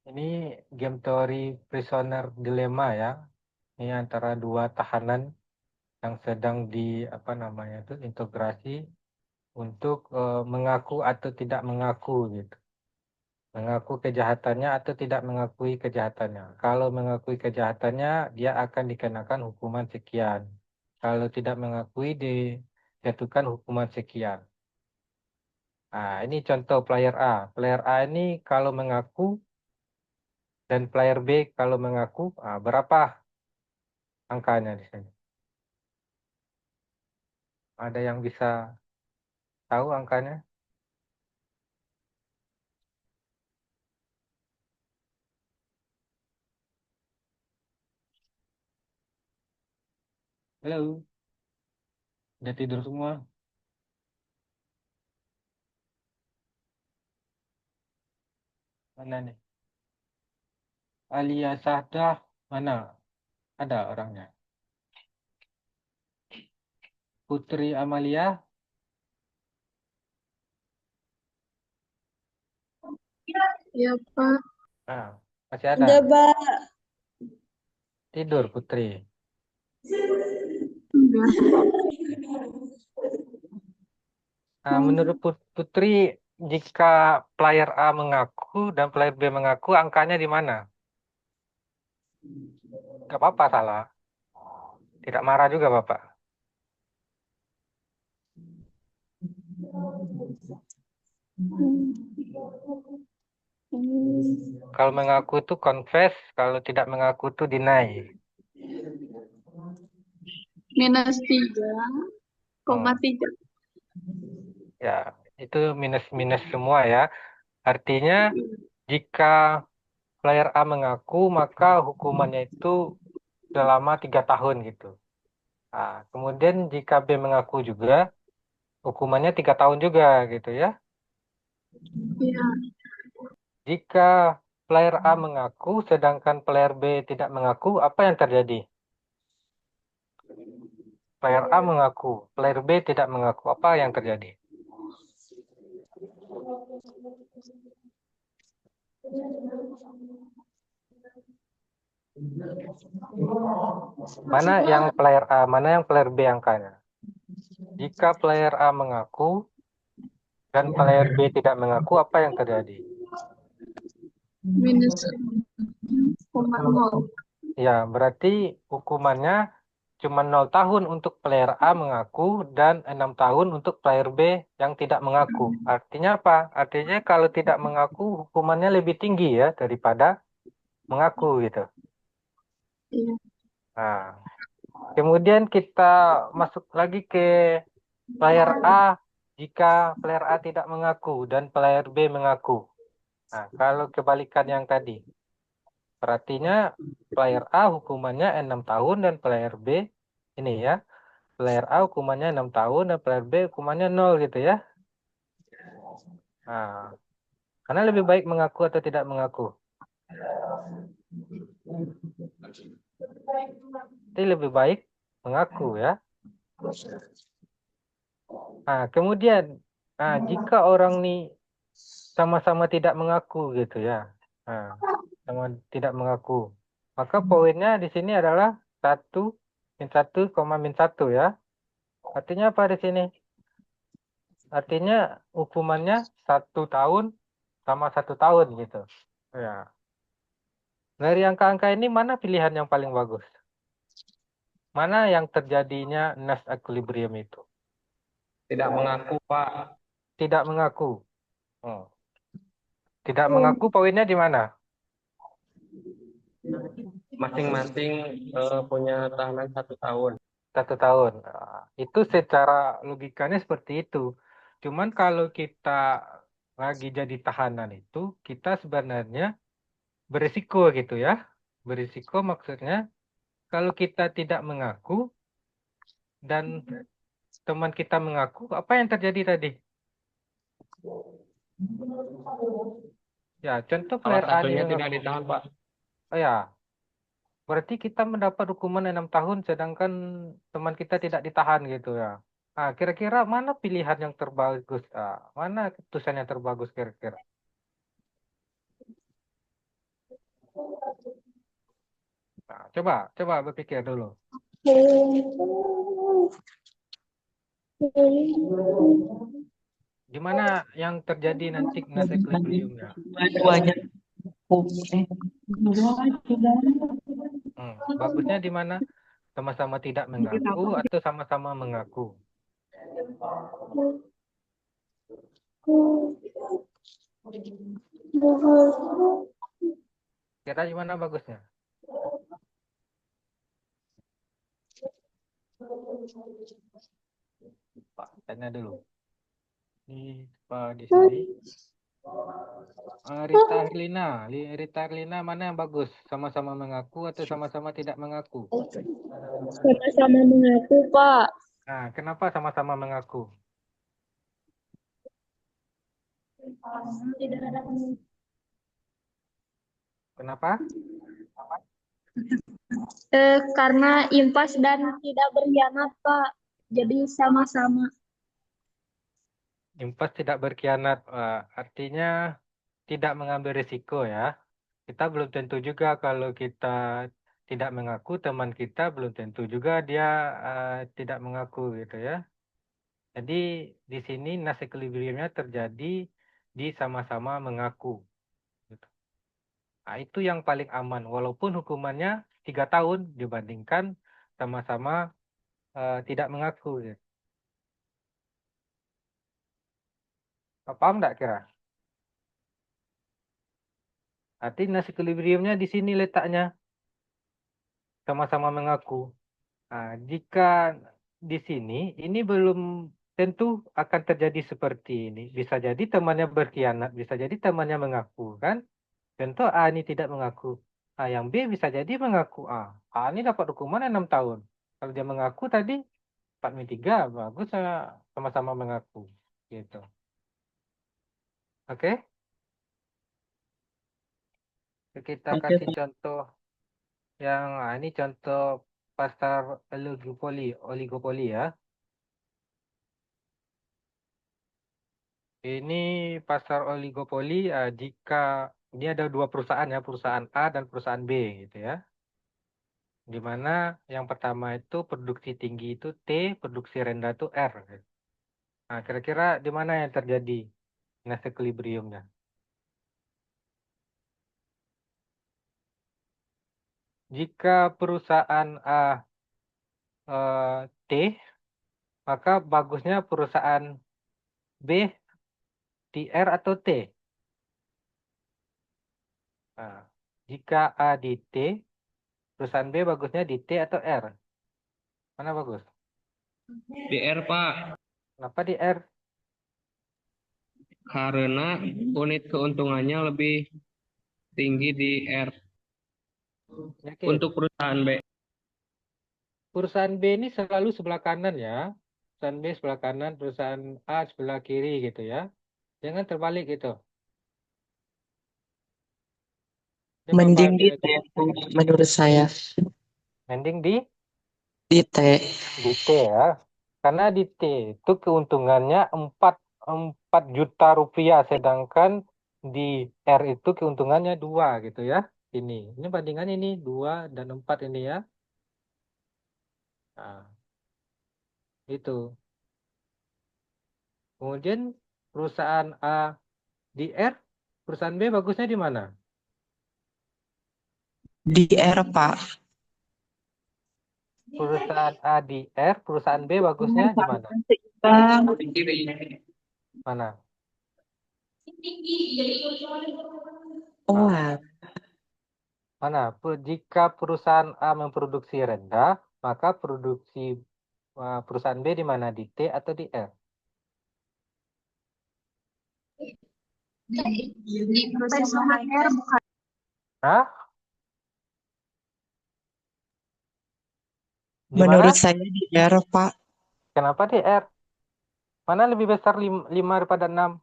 Ini game teori prisoner dilemma ya. Ini antara dua tahanan yang sedang apa namanya itu integrasi untuk mengaku atau tidak mengaku gitu. Mengaku kejahatannya atau tidak mengakui kejahatannya. Kalau mengakui kejahatannya, dia akan dikenakan hukuman sekian. Kalau tidak mengakui, dijatuhkan hukuman sekian. Ini contoh player A. Player A ini kalau mengaku dan player B kalau mengaku, berapa angkanya di sini? Ada yang bisa tahu angkanya? Halo, udah tidur semua? Mana nih? Alia Sahdah, mana? Ada orangnya. Putri Amalia, Ya, Pak. masih ada. Ada, Pak. Tidur, Putri. Menurut Putri, jika player A mengaku dan player B mengaku, angkanya di mana? Gak apa-apa salah. Tidak marah juga Bapak. Kalau mengaku itu confess, kalau tidak mengaku itu deny. Minus 3,3. Ya, itu minus-minus semua ya. Artinya, jika player A mengaku, maka hukumannya itu selama 3 tahun gitu. Kemudian jika B mengaku juga, hukumannya 3 tahun juga gitu ya. Iya. Jika player A mengaku, sedangkan player B tidak mengaku, apa yang terjadi? Player A mengaku, player B tidak mengaku, apa yang terjadi? Mana yang player A, mana yang player B angkanya? Jika player A mengaku dan player B tidak mengaku, apa yang terjadi? Minus 0,0. Ya, berarti hukumannya cuma 0 tahun untuk player A mengaku dan 6 tahun untuk player B yang tidak mengaku. Artinya apa? Artinya kalau tidak mengaku hukumannya lebih tinggi ya daripada mengaku gitu. Iya. Nah, kemudian kita masuk lagi ke player A jika player A tidak mengaku dan player B mengaku. Nah, kalau kebalikan yang tadi, artinya player A hukumannya 6 tahun dan player B ini ya, player A hukumannya 6 tahun dan player B hukumannya 0 gitu ya. Nah, karena lebih baik mengaku atau tidak mengaku? Jadi lebih baik mengaku ya. Nah, kemudian jika orang nih sama-sama tidak mengaku gitu ya. Nah, sama tidak mengaku. Maka poinnya di sini adalah 1 min 1, min 1 ya. Artinya apa di sini? Artinya hukumannya 1 tahun sama 1 tahun gitu. Ya. Dari angka-angka ini mana pilihan yang paling bagus? Mana yang terjadinya Nash equilibrium itu? Tidak mengaku, Pak. Tidak mengaku. Tidak mengaku poinnya di mana? Masing-masing punya tahanan 1 tahun. 1 tahun. Itu secara logikanya seperti itu. Cuman kalau kita lagi jadi tahanan itu, kita sebenarnya berisiko gitu ya. Berisiko maksudnya kalau kita tidak mengaku dan teman kita mengaku, apa yang terjadi tadi? Ya, contoh Salah player A ini satunya tidak mengaku. ditahan, Pak. Oh ya, berarti kita mendapat hukuman 6 tahun sedangkan teman kita tidak ditahan gitu ya. Kira-kira mana pilihan yang terbagus? Mana keputusan yang terbagus kira-kira? Coba berpikir dulu. Gimana yang terjadi nanti Nash equilibriumnya? Dua-duanya Bagusnya di mana? Sama-sama tidak mengaku atau sama-sama mengaku? Kira gimana bagusnya? Pak, tanya dulu. Di sini. Rita Herlina mana yang bagus? Sama-sama mengaku atau sama-sama tidak mengaku? Sama-sama mengaku, Pak. Kenapa sama-sama mengaku? Kenapa? Karena impas dan tidak berkhianat, Pak. Jadi sama-sama. Impas tidak berkhianat, artinya tidak mengambil risiko ya. Kita belum tentu juga kalau kita tidak mengaku, teman kita belum tentu juga dia tidak mengaku gitu ya. Jadi di sini nas equilibriumnya terjadi di sama-sama mengaku. Gitu. Nah, itu yang paling aman, walaupun hukumannya 3 tahun dibandingkan sama-sama tidak mengaku. Gitu. Paham nggak kira? Arti nas equilibriumnya di sini letaknya, sama-sama mengaku. Nah, jika di sini, ini belum tentu akan terjadi seperti ini. Bisa jadi temannya berkhianat, bisa jadi temannya mengaku, kan? Contoh A ini tidak mengaku. Yang B bisa jadi mengaku A. A ini dapat hukuman 6 tahun. Kalau dia mengaku tadi 4/3, bagus sama-sama mengaku. Gitu. Oke? Kita Oke, kasih Pak. contoh yang ini contoh pasar oligopoli ya. Ini pasar oligopoli jika ini ada dua perusahaan ya, perusahaan A dan perusahaan B gitu ya. Di mana yang pertama itu produksi tinggi itu T, produksi rendah itu R. Nah, kira-kira di mana yang terjadi nas equilibriumnya? Jika perusahaan A T, maka bagusnya perusahaan B di R atau T? Nah, jika A di T, perusahaan B bagusnya di T atau R? Mana bagus? DR, Pak. Kenapa di R? Karena unit keuntungannya lebih tinggi di R Yakin? untuk perusahaan B. Perusahaan B ini selalu sebelah kanan ya. Perusahaan B sebelah kanan, perusahaan A sebelah kiri gitu ya. Jangan terbalik gitu. Coba Mending pahami di T, lagi. menurut saya. Mending di Di T. T ya. Karena di T itu keuntungannya 4 juta rupiah. Sedangkan di R itu keuntungannya 2 gitu ya. Ini bandingan ini 2 dan 4 ini ya. Nah, itu. Kemudian perusahaan A di R, perusahaan B bagusnya di mana? Di R, Pak. Perusahaan A di R, perusahaan B bagusnya di mana? Seimbang. Mana? Oh, Nah, mana? Jika perusahaan A memproduksi rendah, maka produksi perusahaan B di mana? Di T atau di R? Di perusahaan R bukan. Hah? Di mana? menurut saya di R, Pak. Kenapa di R? Mana lebih besar 5 daripada 6?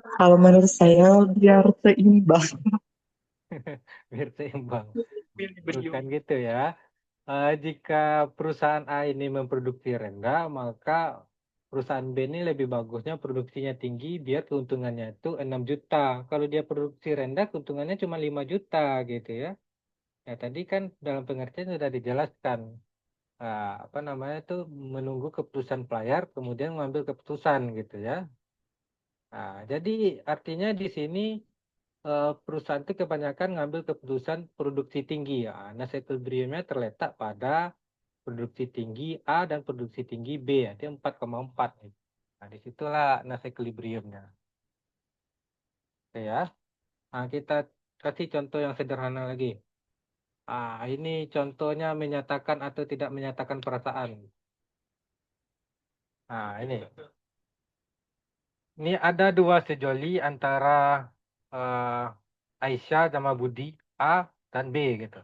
Kalau menurut saya biar seimbang. Biar seimbang. Bukan gitu ya. Jika perusahaan A ini memproduksi rendah, maka perusahaan B ini lebih bagusnya produksinya tinggi biar keuntungannya itu 6 juta. Kalau dia produksi rendah, keuntungannya cuma 5 juta gitu ya. Ya tadi kan dalam pengertian sudah dijelaskan. Apa namanya itu menunggu keputusan pelayar, kemudian mengambil keputusan gitu ya. Jadi artinya di sini perusahaan itu kebanyakan ngambil keputusan produksi tinggi ya. Nah, equilibriumnya terletak pada produksi tinggi A dan produksi tinggi B ya. Dia 4,4 nih. Nah, disitulah nas equilibriumnya. Oke ya. Nah, kita kasih contoh yang sederhana lagi. Ini contohnya menyatakan atau tidak menyatakan perasaan. Ini. Ini ada dua sejoli antara Aisyah sama Budi, A dan B gitu.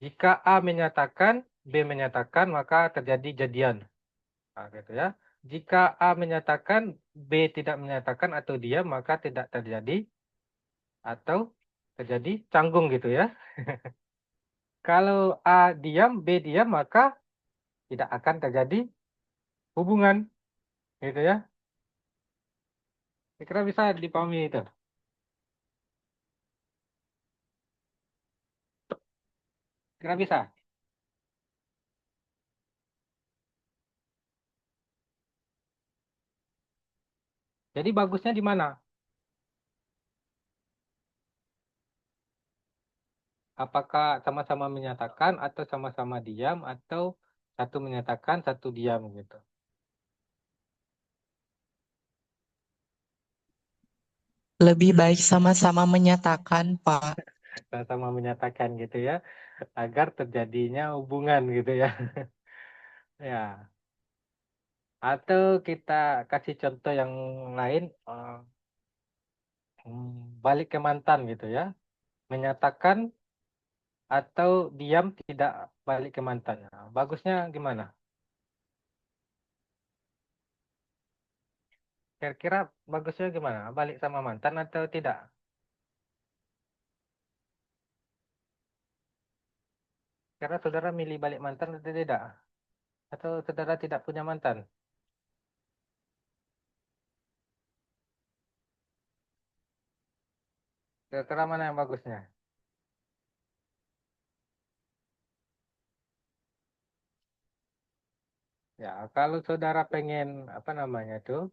Jika A menyatakan, B menyatakan, maka terjadi jadian. Gitu ya. Jika A menyatakan, B tidak menyatakan atau diam, maka tidak terjadi atau terjadi canggung gitu ya. Kalau A diam, B diam, maka tidak akan terjadi hubungan gitu ya. Kira-kira bisa dipahami itu. Kira bisa. Jadi bagusnya di mana? Apakah sama-sama menyatakan atau sama-sama diam atau satu menyatakan satu diam gitu. Lebih baik sama-sama menyatakan, Pak. Sama-sama menyatakan gitu ya, agar terjadinya hubungan gitu ya. Ya. Atau kita kasih contoh yang lain, balik ke mantan gitu ya. Menyatakan atau diam tidak balik ke mantan. Nah, bagusnya gimana? Kira-kira bagusnya gimana? Balik sama mantan atau tidak? Karena saudara milih balik mantan atau tidak? Atau saudara tidak punya mantan? Kira-kira mana yang bagusnya? Ya, kalau saudara pengen apa namanya tuh,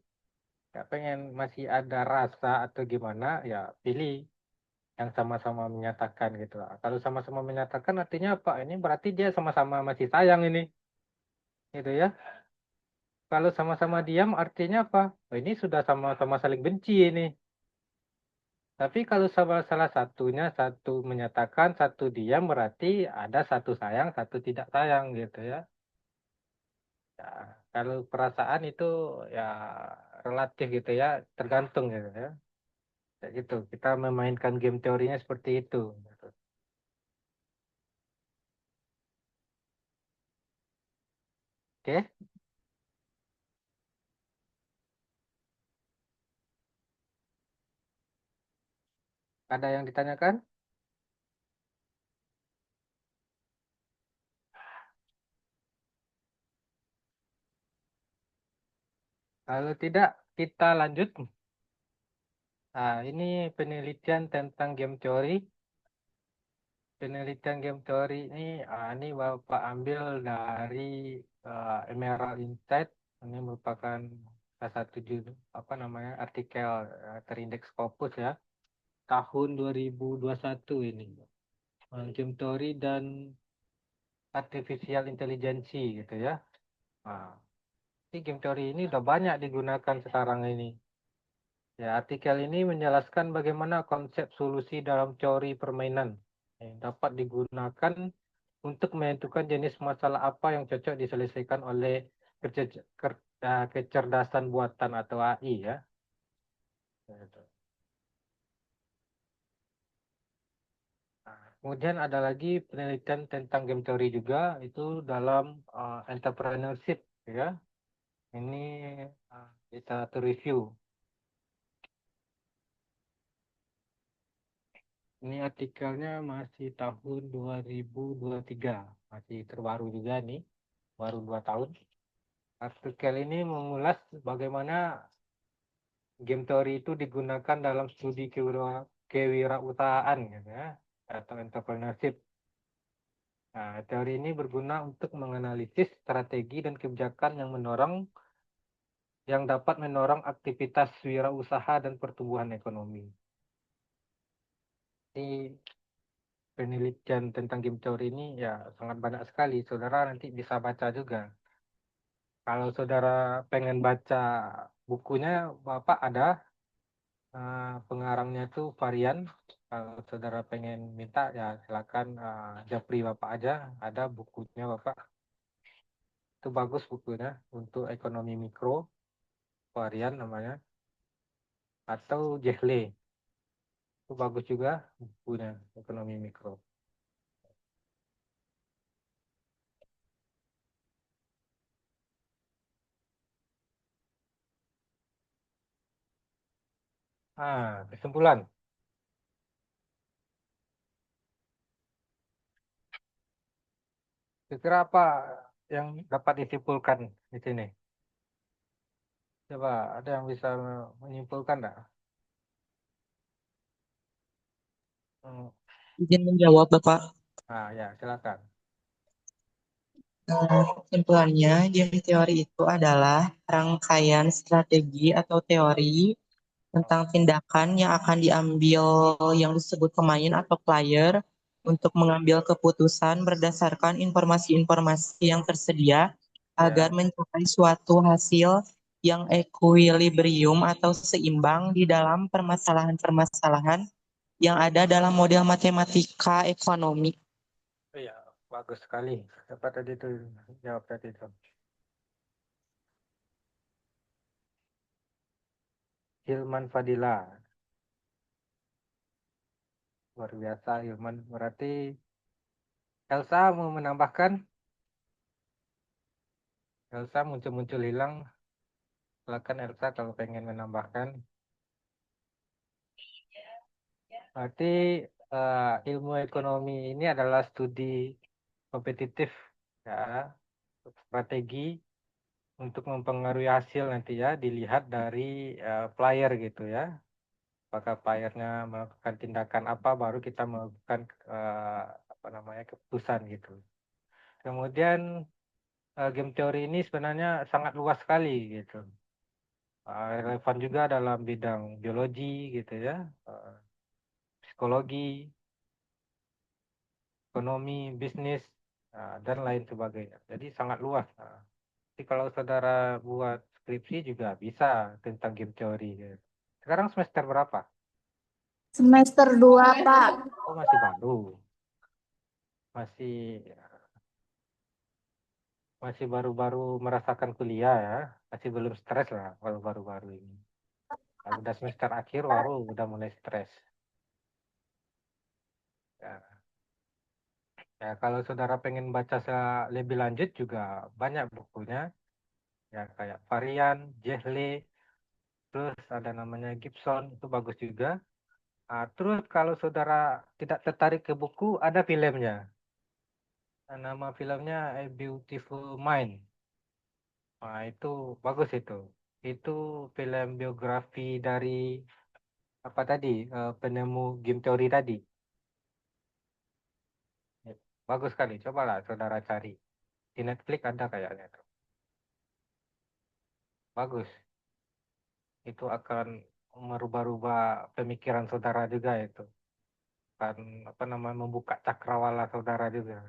ya pengen masih ada rasa atau gimana, ya pilih yang sama-sama menyatakan gitu lah. Kalau sama-sama menyatakan artinya apa? Ini berarti dia sama-sama masih sayang ini, gitu ya. Kalau sama-sama diam artinya apa? Oh, ini sudah sama-sama saling benci ini. Tapi kalau sama salah satunya satu menyatakan, satu diam berarti ada satu sayang, satu tidak sayang gitu ya. Ya, kalau perasaan itu ya relatif gitu ya, tergantung gitu ya. Kayak gitu. Kita memainkan game teorinya seperti itu. Gitu. Oke, ada yang ditanyakan? Kalau tidak, kita lanjut. Nah, ini penelitian tentang game teori. Penelitian game teori ini Bapak ambil dari Emerald Insight. Ini merupakan salah satu judul apa namanya artikel terindeks Scopus ya tahun 2021 ini. Game teori dan artificial intelligence gitu ya. Nah, ini game teori ini udah banyak digunakan sekarang ini. Ya, artikel ini menjelaskan bagaimana konsep solusi dalam teori permainan dapat digunakan untuk menentukan jenis masalah apa yang cocok diselesaikan oleh kecerdasan buatan atau AI ya. Gitu. Nah, kemudian ada lagi penelitian tentang game theory juga itu dalam entrepreneurship ya. Ini literatur review. Ini artikelnya masih tahun 2023, masih terbaru juga nih, baru 2 tahun. Artikel ini mengulas bagaimana game teori itu digunakan dalam studi kewirausahaan gitu ya, atau entrepreneurship. Nah, teori ini berguna untuk menganalisis strategi dan kebijakan yang dapat mendorong aktivitas wirausaha dan pertumbuhan ekonomi. Ini penelitian tentang game teori ini ya sangat banyak sekali. Saudara nanti bisa baca juga. Kalau saudara pengen baca bukunya, Bapak ada pengarangnya itu varian. Kalau saudara pengen minta ya silakan japri Bapak aja. Ada bukunya Bapak. Itu bagus bukunya untuk ekonomi mikro, varian namanya. Atau Jehle. Itu bagus juga bukunya ekonomi mikro. Kesimpulan. Kira-kira apa yang dapat disimpulkan di sini? Coba ada yang bisa menyimpulkan enggak? Izin menjawab, Bapak. Nah, ya, silakan. Kesimpulannya, game teori itu adalah rangkaian strategi atau teori tentang tindakan yang akan diambil yang disebut pemain atau player untuk mengambil keputusan berdasarkan informasi-informasi yang tersedia agar Ya. mencapai suatu hasil yang equilibrium atau seimbang di dalam permasalahan-permasalahan yang ada dalam model matematika ekonomi. Iya, bagus sekali. Siapa tadi itu jawab tadi itu? Hilman Fadila. Luar biasa Hilman. Berarti Elsa mau menambahkan? Elsa muncul-muncul hilang. Silakan Elsa kalau pengen menambahkan. Berarti ilmu ekonomi ini adalah studi kompetitif, ya, strategi untuk mempengaruhi hasil nanti ya, dilihat dari player gitu ya. Apakah playernya melakukan tindakan apa, baru kita melakukan apa namanya keputusan gitu. Kemudian game teori ini sebenarnya sangat luas sekali gitu. Relevan juga dalam bidang biologi gitu ya, psikologi, ekonomi, bisnis, dan lain sebagainya. Jadi sangat luas. Jadi kalau saudara buat skripsi juga bisa tentang game teori. Gitu. Sekarang semester berapa? Semester 2, Pak. Oh, masih baru. Masih baru-baru merasakan kuliah ya. Masih belum stres lah kalau baru-baru ini. Kalau udah semester akhir baru udah mulai stres. Ya. Ya, kalau saudara pengen baca lebih lanjut juga banyak bukunya. Ya, kayak Varian, Jehle, terus ada namanya Gibson, itu bagus juga. Terus kalau saudara tidak tertarik ke buku, ada filmnya. Nama filmnya A Beautiful Mind. Itu bagus itu. Itu film biografi dari apa tadi, penemu game teori tadi. Ya, bagus sekali. Cobalah saudara cari. Di Netflix ada kayaknya tuh. Bagus. Itu akan merubah-rubah pemikiran saudara juga itu. Kan apa namanya membuka cakrawala saudara juga.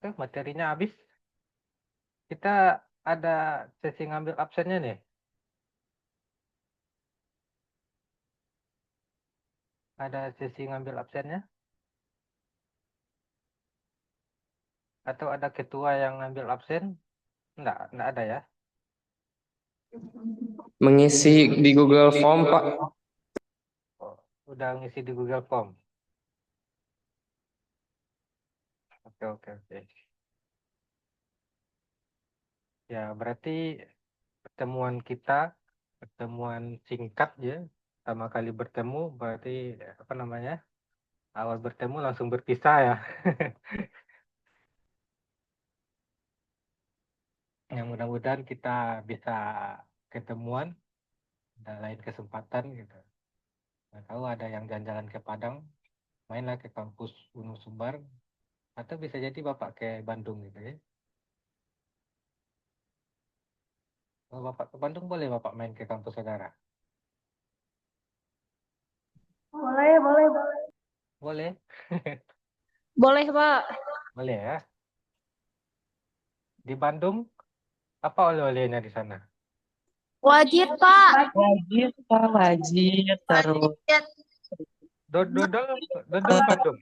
Materinya habis. Kita ada sesi ngambil absennya nih. Ada sesi ngambil absennya? Atau ada ketua yang ngambil absen? Enggak ada ya. Mengisi di Google Form, Pak. Oh, udah ngisi di Google Form. Oke. Ya, berarti pertemuan singkat ya. Pertama kali bertemu berarti apa namanya? Awal bertemu langsung berpisah ya. Yang mudah-mudahan kita bisa ketemuan dan lain kesempatan gitu. Nggak tahu ada yang jalan-jalan ke Padang, mainlah ke kampus Gunung Sumbar, atau bisa jadi Bapak ke Bandung gitu ya. Kalau Bapak ke Bandung boleh Bapak main ke kampus saudara? Boleh. Boleh? Boleh, Pak. Boleh ya. Di Bandung, apa oleh-olehnya di sana? Wajib, Pak. Wajib, Pak, wajib. Terus Dodol Bandung.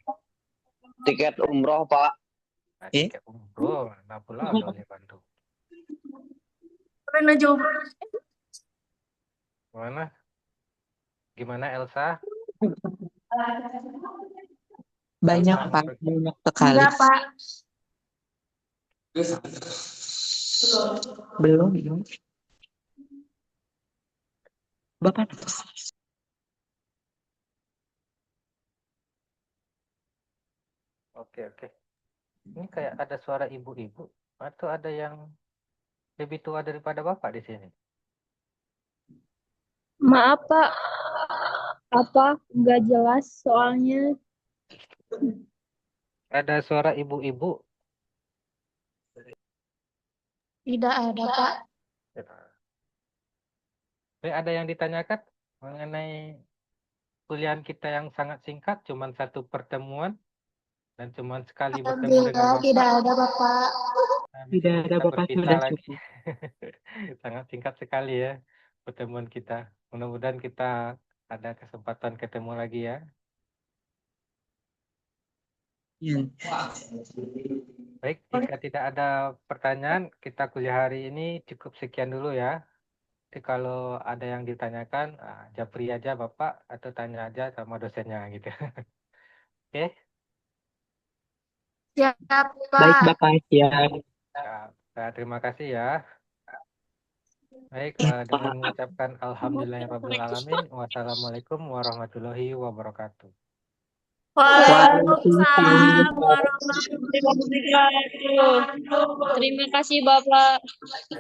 Tiket umroh, Pak. Tiket umroh, nah pula oleh-oleh Bandung. Gimana Elsa? banyak, Elsa, Pak, banyak sekali. Enggak, Pak. Belum. Bapak Oke, oke. Ini kayak ada suara ibu-ibu atau ada yang lebih tua daripada Bapak di sini? Maaf Pak, nggak jelas soalnya. Ada suara ibu-ibu. Tidak ada, Pak. Ada yang ditanyakan mengenai kuliah kita yang sangat singkat, cuma satu pertemuan dan cuma sekali bertemu dengan Alhamdulillah, Bapak. tidak ada, Bapak. Habis Tidak ini ada, kita Bapak, berpisah sudah lagi. cukup. Sangat singkat sekali ya pertemuan kita. Mudah-mudahan kita ada kesempatan ketemu lagi ya. Ya. Baik, jika tidak ada pertanyaan, kita kuliah hari ini cukup sekian dulu ya. Jadi kalau ada yang ditanyakan, japri aja Bapak atau tanya aja sama dosennya gitu. Oke, Siap, Baik, Pak. Bapak, siap. terima kasih ya. Baik, Ya, dengan mengucapkan alhamdulillahirrabbilalamin. Wassalamualaikum warahmatullahi wabarakatuh. Waalaikumsalam Terima kasih Bapak.